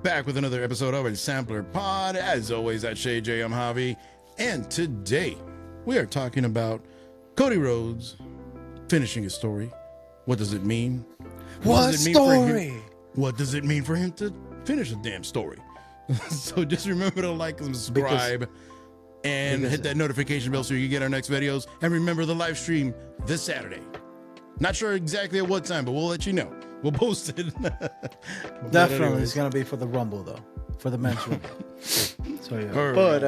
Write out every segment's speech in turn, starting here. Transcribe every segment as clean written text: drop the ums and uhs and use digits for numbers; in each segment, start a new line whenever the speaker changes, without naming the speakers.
back with another episode of a Sampler Pod. As always, at Shay J, I'm Javi. And today, we are talking about Cody Rhodes finishing his story. What does it mean?
What story?
What does it mean for him to finish a damn story? So just remember to like and subscribe and hit that notification bell so you can get our next videos. And remember the live stream this Saturday. Not sure exactly at what time, but we'll let you know. We'll post it.
Definitely, it's gonna be for the Rumble though, for the men's Rumble. So yeah.
Right.
But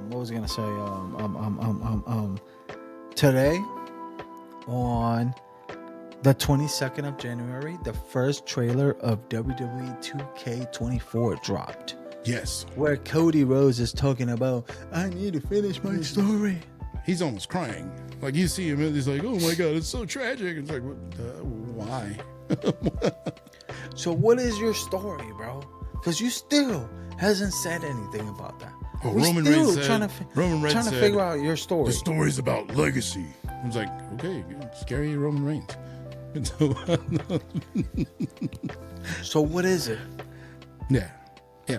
what was I gonna say? Today, on the 22nd of January, the first trailer of WWE 2K24 dropped.
Yes.
Where Cody Rhodes is talking about, I need to finish my story.
He's almost crying. Like you see him and he's like, oh my God, it's so tragic. It's like, why?
So what is your story, bro? Because you still hasn't said anything about that.
Oh, Roman Reigns said,
trying to figure out your story.
The story's about legacy. I was like, okay, scary Roman Reigns.
So what is it?
Yeah.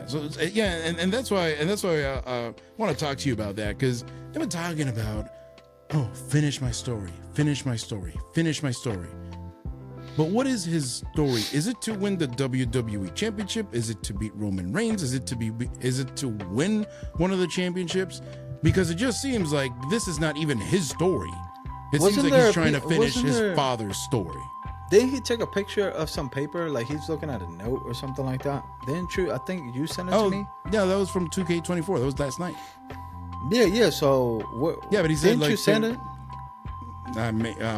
So and that's why I want to talk to you about that, because I've been talking about, finish my story. But what is his story? Is it to win the WWE Championship? Is it to beat Roman Reigns? Is it to win one of the championships? Because it just seems like this is not even his story. It seems like he's trying to finish his father's story.
Didn't he take a picture of some paper, like he's looking at a note or something like that? Didn't you? I think you sent it to me.
Yeah, that was from 2K24. That was last night.
Yeah. So what?
Yeah, but he said,
didn't you send it?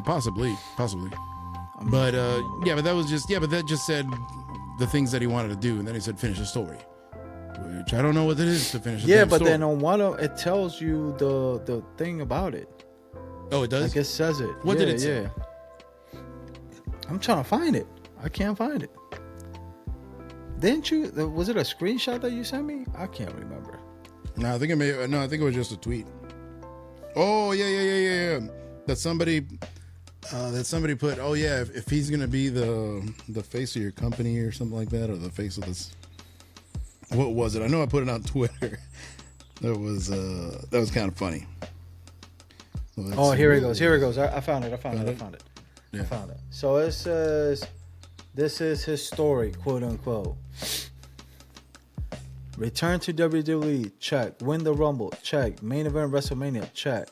Possibly. But but that just said the things that he wanted to do, and then he said finish the story, which I don't know what it is to finish.
Yeah, but then on one of it tells you the thing about it.
Oh, it does.
Like it says it.
What did it say?
Yeah. I'm trying to find it. I can't find it. Didn't you? Was it a screenshot that you sent me? I can't remember.
No, I think it was just a tweet. Oh yeah. That somebody put. Oh yeah, if he's gonna be the face of your company or something like that, or the face of this. What was it? I know I put it on Twitter. That was kind of funny.
Well, here it goes. I found it.
Yeah.
I found it. So it says, this is his story, quote unquote. Return to WWE, check. Win the Rumble, check. Main event WrestleMania, check.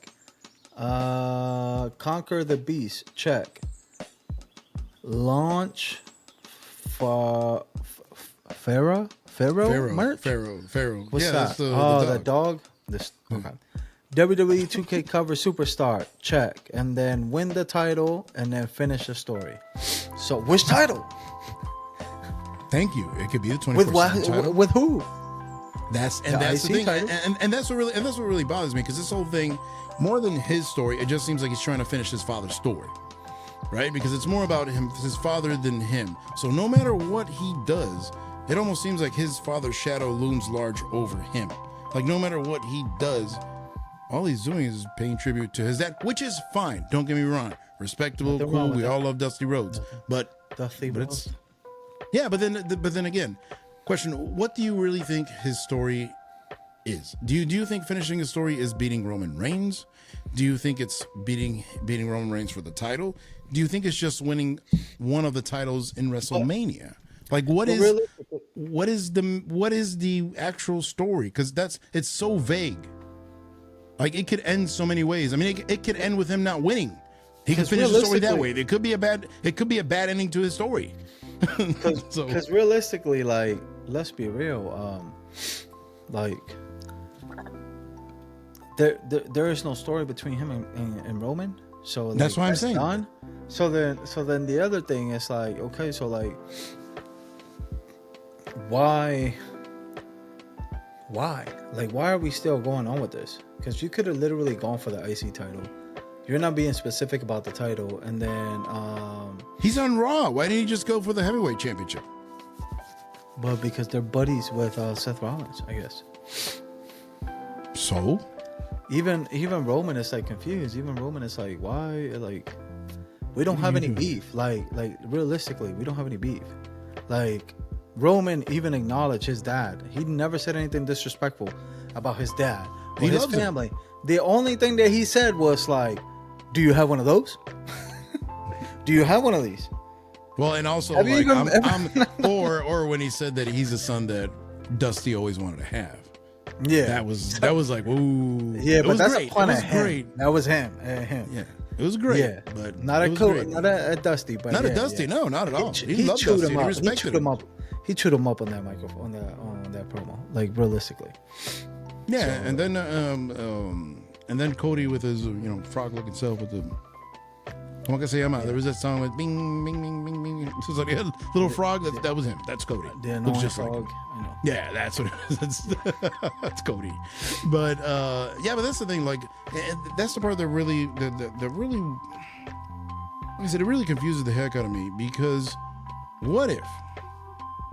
Conquer the Beast, check. Launch for Pharaoh merch?
Pharaoh.
What's
yeah,
that?
The dog.
Okay. WWE 2K cover superstar, check. And then win the title and then finish the story. So which title?
Thank you. It could be the 24/7 title.
With who?
That's the thing. And that's what really bothers me, because this whole thing, more than his story, it just seems like he's trying to finish his father's story. Right? Because it's more about his father than him. So no matter what he does, it almost seems like his father's shadow looms large over him. Like no matter what he does, all he's doing is paying tribute to his dad, which is fine. Don't get me wrong. Respectable, cool. We all love Dusty Rhodes. But it's... Yeah, but then again, question, what do you really think his story is? Do you think finishing his story is beating Roman Reigns? Do you think it's beating Roman Reigns for the title? Do you think it's just winning one of the titles in WrestleMania? Like what is the actual story? Because it's so vague. Like it could end so many ways. I mean, it could end with him not winning. He could finish the story that way. It could be a bad ending to his story.
Because realistically, like, let's be real. Like there is no story between him and Roman. So like,
that's what I'm saying.
Done. So then the other thing is like, okay, so like, why? Like, why are we still going on with this? Because you could have literally gone for the IC title. You're not being specific about the title, and then
he's on Raw. Why didn't he just go for the heavyweight championship?
But because they're buddies with Seth Rollins, I guess.
So
even Roman is like confused. Even Roman is like, why? Like, we don't have any beef. Like realistically, we don't have any beef. Like, Roman even acknowledged his dad. He never said anything disrespectful about his dad or his family. The only thing that he said was like, "Do you have one of those? Do you have one of these?"
Well, and also or when he said that he's a son that Dusty always wanted to have.
Yeah,
that was like, ooh,
yeah, but that's
great.
a pun at him. Great. That was him.
Yeah, it was great.
Yeah,
but
not a Cody, not a Dusty, but
not a Dusty. Yeah. No, not at all. He loved
chewed
Dusty.
Him up.
He respected him.
He chewed him up on that microphone, on that promo. Like realistically.
Yeah, so, and then Cody with his frog-looking self with the. ¿Cómo que se llama? There was that song with bing, bing, bing, bing, bing. It was like a little frog. That was him. That's Cody.
Yeah,
looks just
frog.
like him.
I know.
Yeah, that's what it was. That's Cody. But but that's the thing. Like, that's the part that really, that really, like I said, it really confuses the heck out of me because what if,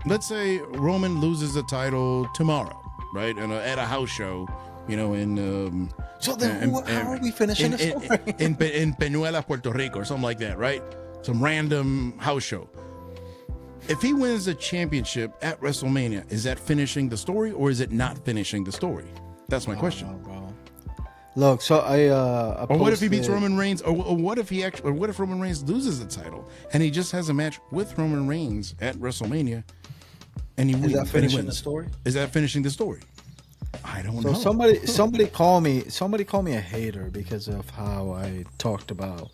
let's say Roman loses the title tomorrow, right? At a house show, in.
So then, how are we finishing the story?
in Peñuelas, Puerto Rico, or something like that, right? Some random house show. If he wins the championship at WrestleMania, is that finishing the story or is it not finishing the story? That's my question.
Bro. Look, so I
or what if he beats Roman Reigns, or what if Roman Reigns loses the title and he just has a match with Roman Reigns at WrestleMania, and he wins?
Is that finishing the story?
Is that finishing the story? I don't know.
Somebody called me a hater because of how I talked about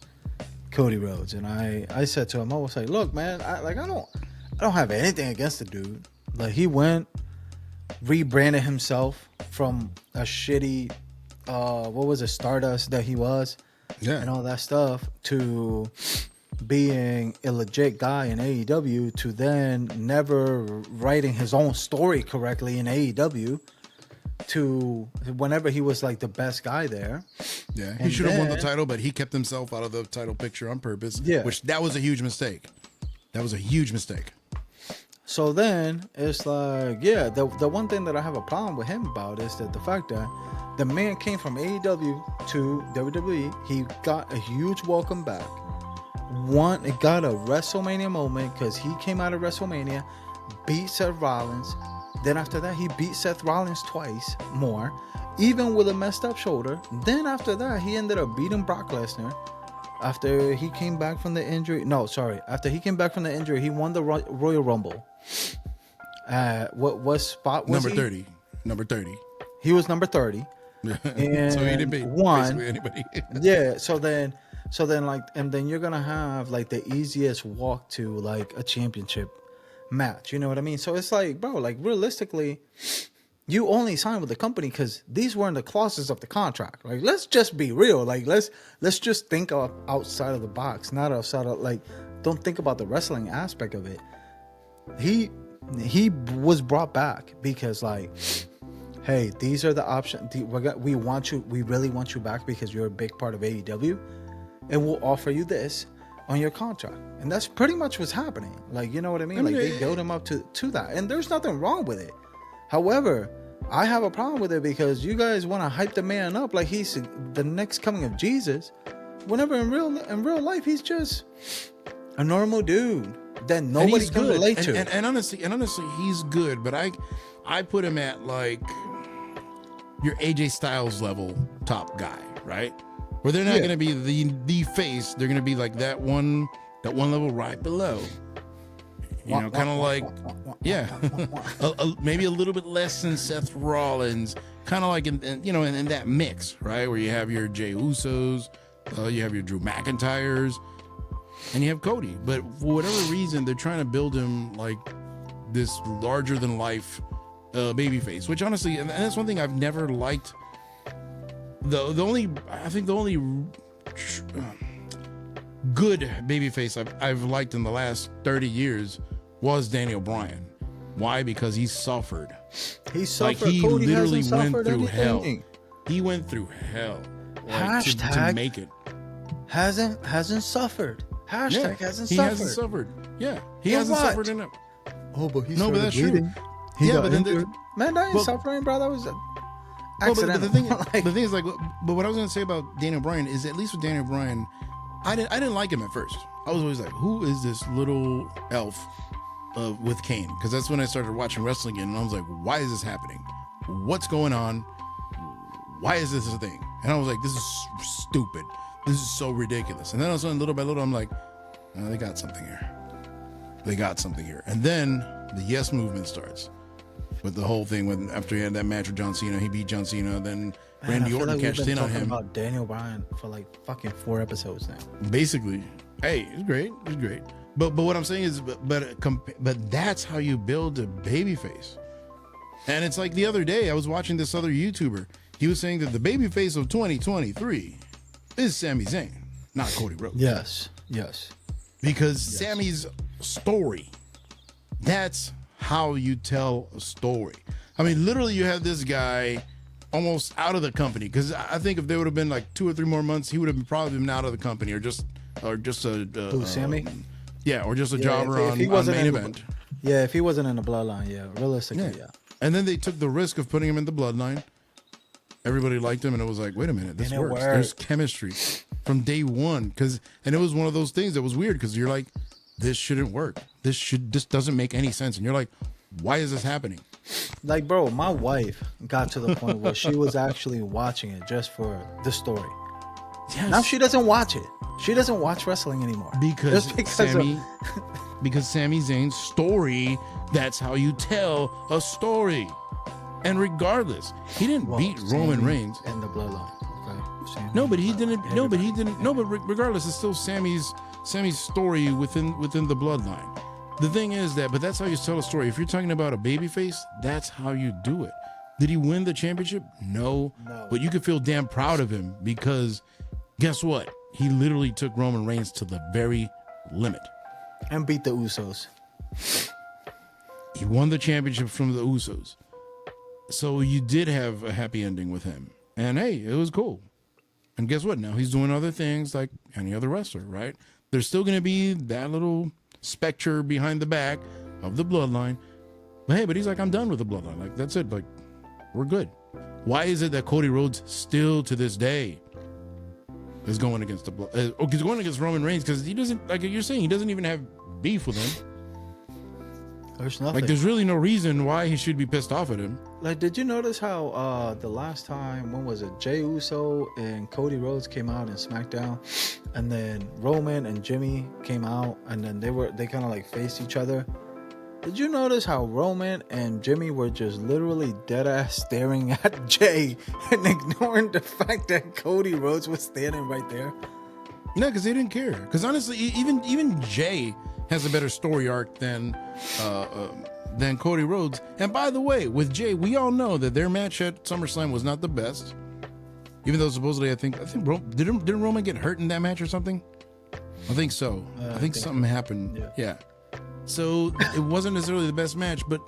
Cody Rhodes, and I said to him, I was like, look, man, I don't have anything against the dude. Like, he rebranded himself from a shitty Stardust that he was, and all that stuff, to being a legit guy in AEW, to then never writing his own story correctly in AEW, to whenever he was like the best guy there.
Yeah, he should have won the title, but he kept himself out of the title picture on purpose.
Yeah,
that was a huge mistake.
So then it's like, yeah, the one thing that I have a problem with him about is that the fact that the man came from AEW to WWE, he got a huge welcome back. It got a WrestleMania moment because he came out of WrestleMania, beat Seth Rollins. Then after that, he beat Seth Rollins twice more, even with a messed up shoulder. Then after that, he ended up beating Brock Lesnar. After he came back from the injury, after he came back from the injury, he won the Royal Rumble. What spot was
he? Number 30.
He was number 30. And
so he didn't beat
won.
Anybody.
Yeah. So then like, and then you're gonna have like the easiest walk to like a championship match. You know what I mean? So it's like, bro, like realistically, you only signed with the company because these were in the clauses of the contract. Like, let's just be real. Like, let's just think of outside of the box, not outside of, like, don't think about the wrestling aspect of it. He was brought back because, like, hey, these are the options. We really want you back because you're a big part of AEW, and we'll offer you this on your contract. And that's pretty much what's happening. Like, you know what I mean? Like, they build him up to that, and there's nothing wrong with it. However, I have a problem with it because you guys want to hype the man up like he's the next coming of Jesus, whenever in real life he's just a normal dude that nobody can relate to.
And honestly, he's good. But I put him at like your AJ Styles level top guy, right? Where they're not going to be the face. They're going to be like that one level right below. You know, kind of like, maybe a little bit less than Seth Rollins, kind of like in that mix, right? Where you have your Jey Usos, you have your Drew McIntyres, and you have Cody. But for whatever reason, they're trying to build him like this larger than life babyface, which honestly, and that's one thing I've never liked. The only good babyface I've liked in the last 30 years was Daniel Bryan. Why? Because he suffered.
He suffered.
Like, he
Cody
literally went through
anything.
hell. He went through hell. Like, to make it.
Hasn't suffered. Hashtag hasn't suffered. He
hasn't suffered. Yeah. He hasn't suffered in it.
Oh, but he's
but that's
bleeding.
True. Yeah, but then
man, that ain't suffering, bro. That was accidental.
But the thing is, like, but what I was gonna say about Daniel Bryan is, at least with Daniel Bryan, I didn't like him at first. I was always like, who is this little elf with Kane, because that's when I started watching wrestling again, and I was like, why is this happening? What's going on? Why is this a thing? And I was like, this is stupid. This is so ridiculous. And then all of a sudden, little by little, I'm like, oh, they got something here. They got something here. And then the Yes movement starts with the whole thing. When after he had that match with John Cena, he beat John Cena. Then Randy Orton cashed in on him.
About Daniel Bryan for like fucking 4 episodes now.
Basically, hey, it's great. It's great. But what I'm saying is, but that's how you build a babyface. And it's like the other day, I was watching this other YouTuber. He was saying that the babyface of 2023 is Sami Zayn, not Cody Rhodes.
Yes.
Because Sammy's story, that's how you tell a story. I mean, literally, you have this guy almost out of the company. Because I think if there would have been like 2 or 3 more months, he would have probably been out of the company, or just a
Sammy?
Yeah, or just a jobber on main event.
Yeah, if he wasn't in the bloodline, realistically, yeah.
And then they took the risk of putting him in the bloodline. Everybody liked him, and it was like, wait a minute, this works. There's chemistry from day one. And it was one of those things that was weird, because you're like, this shouldn't work. This doesn't make any sense. And you're like, why is this happening?
Like, bro, my wife got to the point where she was actually watching it just for the story. Yes. Now she doesn't watch it. She doesn't watch wrestling anymore.
Because Sami Zayn's story, that's how you tell a story. And regardless, he didn't beat Roman Reigns
in the bloodline. Okay.
No, but he didn't. No, but he didn't. No, but regardless, it's still Sammy's story within the bloodline. The thing is but that's how you tell a story. If you're talking about a babyface, that's how you do it. Did he win the championship? No. But you could feel damn proud of him, because guess what? He literally took Roman Reigns to the very limit
and beat the Usos.
He won the championship from the Usos. So you did have a happy ending with him. And hey, it was cool. And guess what? Now he's doing other things like any other wrestler, right? There's still going to be that little specter behind the back of the bloodline. But hey, he's like, I'm done with the bloodline. Like, that's it. Like, we're good. Why is it that Cody Rhodes still to this day is going against he's going against Roman Reigns? Because he doesn't, like you're saying, he doesn't even have beef with him.
There's nothing.
Like, there's really no reason why he should be pissed off at him.
Like, did you notice how the last time, when was it, Jey Uso and Cody Rhodes came out in SmackDown, and then Roman and Jimmy came out, and then they kind of like faced each other? Did you notice how Roman and Jimmy were just literally dead ass staring at Jey and ignoring the fact that Cody Rhodes was standing right there?
No, because they didn't care. Because honestly, even Jey has a better story arc than Cody Rhodes. And by the way, with Jey, we all know that their match at SummerSlam was not the best. Even though supposedly, I think didn't Roman get hurt in that match or something? I think so. I think something happened. Yeah. So it wasn't necessarily the best match, but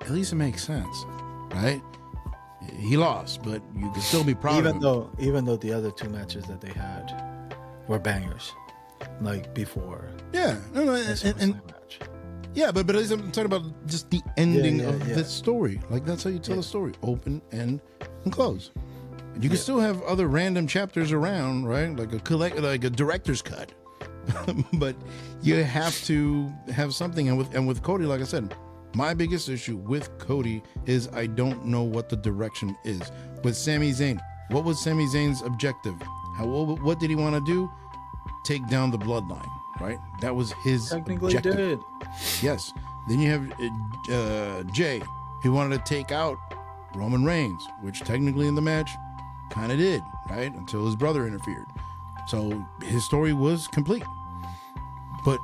at least it makes sense, right? He lost, but you can still be proud of him.
Even though the other 2 matches that they had were bangers, like before.
Yeah, no, and match. Yeah, but at least I'm talking about just the ending of the story. Like, that's how you tell a story: open, end, and close. And you can still have other random chapters around, right? Like a director's cut. But you have to have something. And with Cody, like I said, my biggest issue with Cody is I don't know what the direction is. With Sami Zayn, what was Sami Zayn's objective? What did he want to do? Take down the bloodline, right? That was his objective. Did. Yes. Then you have Jey. He wanted to take out Roman Reigns, which technically in the match kind of did, right? Until his brother interfered. So his story was complete. But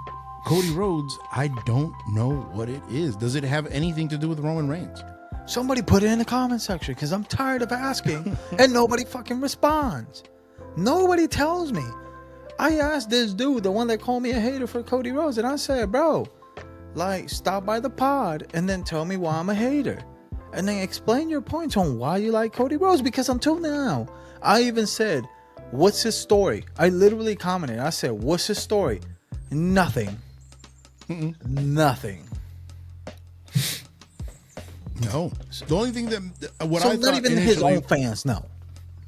Cody Rhodes, I don't know what it is. Does it have anything to do with Roman Reigns?
Somebody put it in the comment section, because I'm tired of asking and nobody fucking responds. Nobody tells me. I asked this dude, the one that called me a hater for Cody Rhodes, and I said, bro, like, stop by the pod and then tell me why I'm a hater. And then explain your points on why you like Cody Rhodes, because until now, I even said, what's his story? I literally commented. I said, what's his story? Nothing. Nothing.
No. The only thing that I thought
not even his own fans know.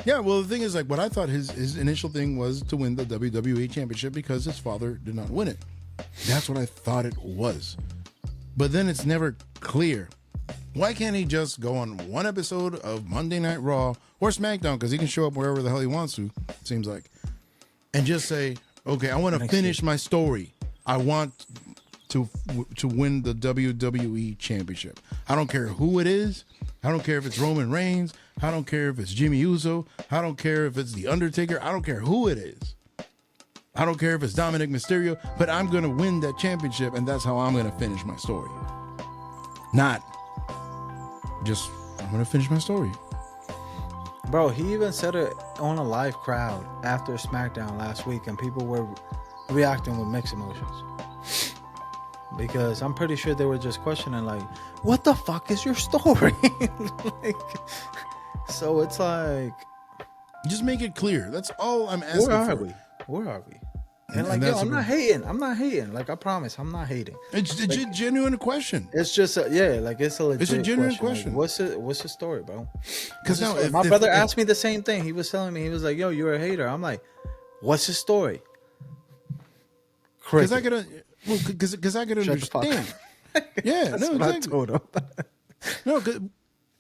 Yeah, well, the thing is, like, what I thought his initial thing was to win the WWE Championship because his father did not win it. That's what I thought it was. but then it's never clear. Why can't he just go on one episode of Monday Night Raw or SmackDown, because he can show up wherever the hell he wants to, it seems like, and just say, okay, I want to finish my story. I want to win the WWE Championship. I don't care who it is. I don't care if it's Roman Reigns. I don't care if it's Jimmy Uso. I don't care if it's The Undertaker. I don't care who it is. I don't care if it's Dominic Mysterio, but I'm going to win that championship, and that's how I'm going to finish my story. Not just, I'm going to finish my story.
Bro, he even said it on a live crowd after SmackDown last week, and people were reacting with mixed emotions. Because I'm pretty sure they were just questioning, like, what the fuck is your story? Like, so it's like,
just make it clear. That's all I'm asking for.
Where are we? And like, yo, I'm not hating. Like, I promise, I'm not hating.
It's a genuine question.
It's just, it's a legit
It's a genuine question.
Like, what's the story, bro?
Because now,
my brother asked me the same thing. He was telling me, he was like, yo, you're a hater. I'm like, what's the story?
Because I could understand. Yeah,
that's
no,
what
exactly.
I told him.
No,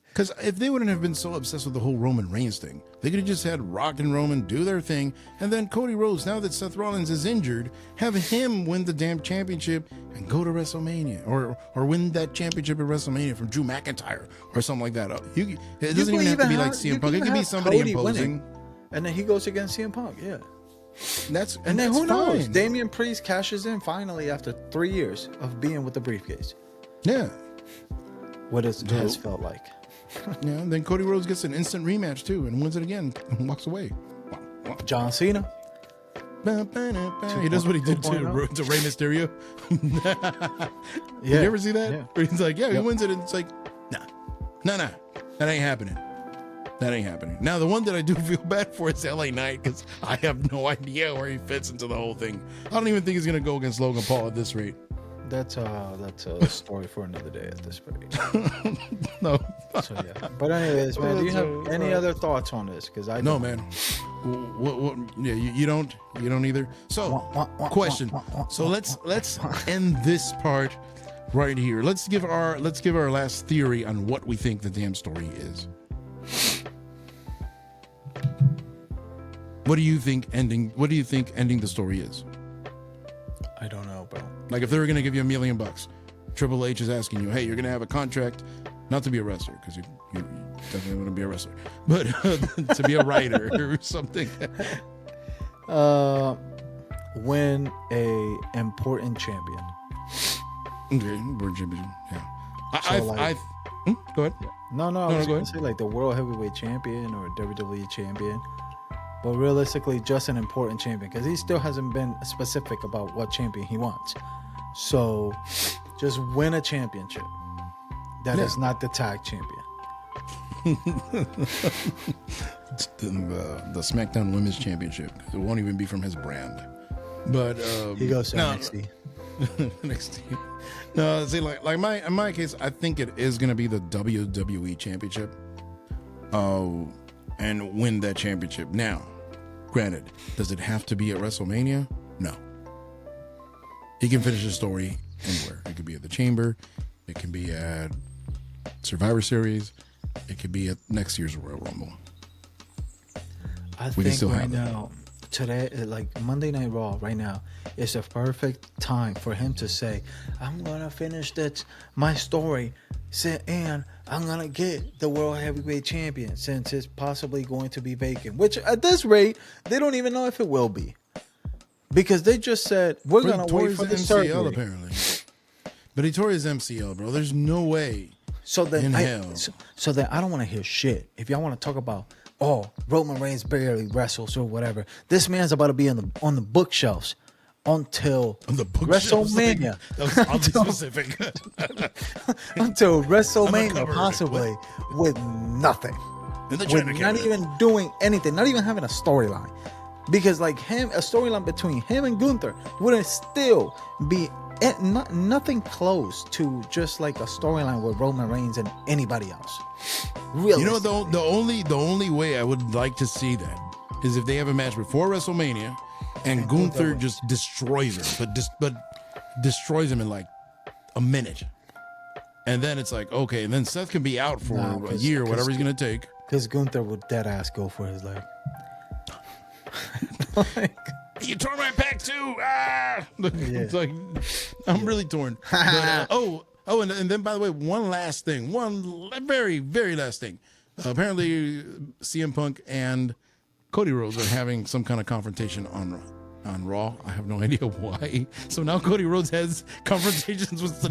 because if they wouldn't have been so obsessed with the whole Roman Reigns thing, they could have just had Rock and Roman do their thing, and then Cody Rhodes, now that Seth Rollins is injured, have him win the damn championship and go to WrestleMania, or win that championship at WrestleMania from Drew McIntyre or something like that. It doesn't even have to be like CM Punk. It could be somebody
Cody
imposing,
and then he goes against CM Punk. Yeah,
and then
who knows?
fine.
Damian Priest cashes in finally after 3 years of being with the briefcase.
Yeah,
what it has felt like.
Yeah, and then Cody Rhodes gets an instant rematch too and wins it again and walks away.
John Cena.
He does what he did to Rey Mysterio.
Yeah.
You ever see that?
Yeah.
Where he's like, he wins it, and it's like, nah, that ain't happening. That ain't happening. Now, the one that I do feel bad for is LA Knight, because I have no idea where he fits into the whole thing. I don't even think he's gonna go against Logan Paul at this rate.
That's a story for another day at this rate.
No.
So yeah. But anyways, man, do you have any other thoughts on this? Because I
no, man. What? Yeah, you don't either. So, question. So let's end this part right here. Let's give our last theory on what we think the damn story is. What do you think ending the story is?
I don't know, bro.
Like, if they were going to give you $1 million, Triple H is asking you, hey, you're going to have a contract, not to be a wrestler, because you definitely want to be a wrestler, but to be a writer or something.
Win a important champion.
Okay, important champion. Yeah. Go ahead.
No, I was going to say like the World Heavyweight Champion or WWE Champion. But realistically, just an important champion, because he still hasn't been specific about what champion he wants. So, just win a championship that is not the tag champion.
It's the SmackDown Women's Championship. It won't even be from his brand. But
he goes to NXT.
NXT. No, see, like in my case, I think it is going to be the WWE Championship. And win that championship. Now, granted, does it have to be at WrestleMania? No. He can finish his story anywhere. It could be at the Chamber. It can be at Survivor Series. It could be at next year's Royal Rumble.
I think right now, today, like Monday Night Raw right now, is the perfect time for him to say, I'm going to finish my story, and I'm going to get the World Heavyweight Champion, since it's possibly going to be vacant. Which, at this rate, they don't even know if it will be. Because they just said, we're going to wait for the surgery.
Apparently. But he tore his MCL, bro. There's no way in hell.
So then I don't want to hear shit. If y'all want to talk about, Roman Reigns barely wrestles or whatever, this man's about to be on the bookshelves until WrestleMania.
That was oddly specific.
Until WrestleMania, possibly, with nothing. With not even doing anything, not even having a storyline. Because like a storyline between him and Gunther wouldn't still be nothing close to just like a storyline with Roman Reigns and anybody else. Really,
you know, the only way I would like to see that is if they have a match before WrestleMania and Gunther just destroys him, but destroys him in like a minute. And then it's like, okay, and then Seth can be out for a year, whatever he's going to take.
Because Gunther would dead ass go for his leg. Like,
you tore my pec too. Ah! It's like, I'm really torn. But, and then, by the way, one last thing. One very, very last thing. Apparently, CM Punk and Cody Rhodes are having some kind of confrontation on Raw. I have no idea why. So now Cody Rhodes has confrontations with the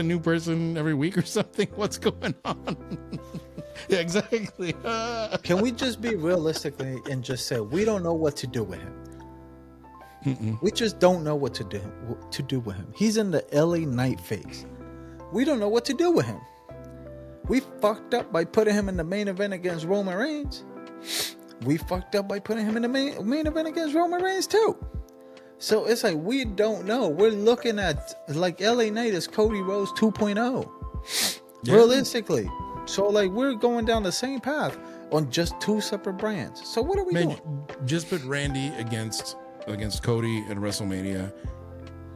new person every week or something. What's going on? Yeah, exactly.
Can we just be realistically and just say we don't know what to do with him? Mm-mm. We just don't know what to do with him. He's in the LA Knight phase. We don't know what to do with him. We fucked up by putting him in the main event against Roman Reigns. We fucked up by putting him in the main event against Roman Reigns too. So it's like we don't know. We're looking at like LA Knight is Cody Rhodes 2.0. Yeah. Realistically. So like we're going down the same path on just two separate brands. So what are we doing?
Just put Randy against Cody at WrestleMania.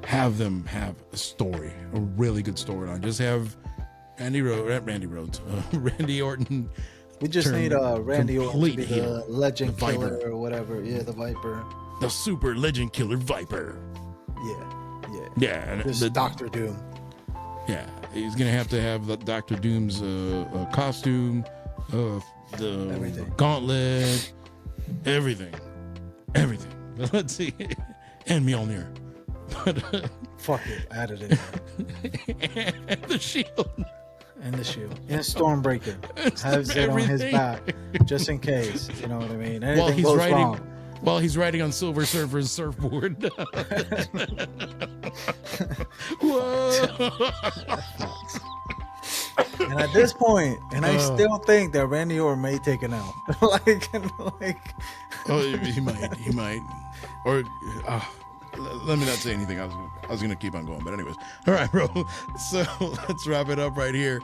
Have them have a story, a really good storyline. Just have Randy Orton.
We just need Randy Orton to be the legend killer or whatever. Yeah, the Viper.
The super legend killer Viper.
Yeah. This Dr. Doom.
Yeah, he's gonna have to have the Dr. Doom's costume, the gauntlet, everything. Let's see, and Mjolnir. But
fuck it, added it.
And the shield.
And Stormbreaker has it on his back just in case. You know what I mean? Anything goes wrong.
While he's riding on Silver Surfer's surfboard. Whoa!
And at this point, I still think that Randy Orton may take it out. like.
Oh, he might. Or let me not say anything. I was gonna keep on going, but anyways. All right, bro. So let's wrap it up right here.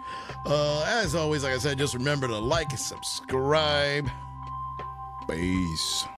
As always, like I said, just remember to like and subscribe. Peace.